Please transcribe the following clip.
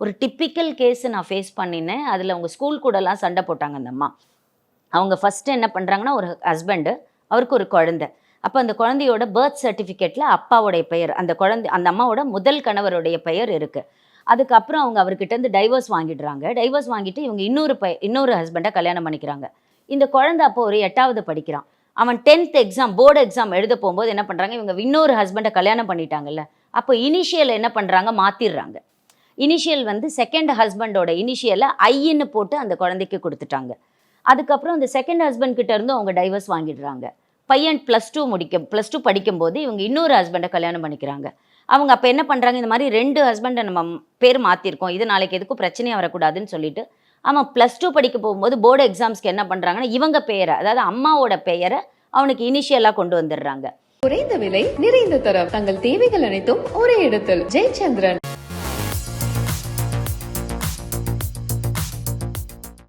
ஒரு typical case நான் face பண்ணினேன். அதில் அவங்க ஸ்கூல் கூடலாம் சண்டை போட்டாங்க அந்த அம்மா. அவங்க ஃபஸ்ட்டு என்ன பண்ணுறாங்கன்னா, ஒரு ஹஸ்பண்டு, அவருக்கு ஒரு குழந்தை. அப்போ அந்த குழந்தையோட பர்த் சர்டிஃபிகேட்டில் அப்பாவுடைய பெயர், அந்த அம்மாவோட முதல் கணவருடைய பெயர் இருக்குது. அதுக்கப்புறம் அவங்க அவர்கிட்டேருந்து டைவர்ஸ் வாங்கிடுறாங்க. டைவர்ஸ் வாங்கிட்டு இவங்க இன்னொரு ஹஸ்பண்டை கல்யாணம் பண்ணிக்கிறாங்க. இந்த குழந்தை அப்போ ஒரு 8வது படிக்கிறான். அவன் 10th எக்ஸாம், போர்டு எக்ஸாம் எழுத போகும்போது என்ன பண்ணுறாங்க, இவங்க இன்னொரு ஹஸ்பண்டை கல்யாணம் பண்ணிட்டாங்கல்ல, அப்போ இனிஷியல் என்ன பண்ணுறாங்க, மாற்றிடுறாங்க. இனிஷியல் வந்து செகண்ட் ஹஸ்பண்டோட இனிஷியலை ஐன்னு போட்டு அந்த குழந்தைக்கு கொடுத்துட்டாங்க. அதுக்கப்புறம் அந்த செகண்ட் ஹஸ்பண்ட் கிட்ட இருந்து அவங்க டைவர்ஸ் வாங்கிடுறாங்க. பையன் +2 படிக்கும்போது இவங்க இன்னொரு ஹஸ்பண்டை கல்யாணம் பண்ணிக்கிறாங்க. அவங்க அப்போ என்ன பண்ணுறாங்க, இந்த மாதிரி 2 ஹஸ்பண்டை நம்ம பேர் மாற்றிருக்கோம், இது நாளைக்கு எதுக்கும் பிரச்சனையாக வரக்கூடாதுன்னு சொல்லிட்டு அவன் +2 படிக்க போகும்போது போர்டு எக்ஸாம்ஸ்க்கு என்ன பண்ணுறாங்கன்னா, இவங்க பெயரை, அதாவது அம்மாவோட பெயரை அவனுக்கு இனிஷியலாக கொண்டு வந்துடுறாங்க. குறைந்த விலை, நிறைந்த தரம், தங்கள் தேவைகள் அனைத்தும் ஒரே இடத்தில். ஜெயச்சந்திரன்.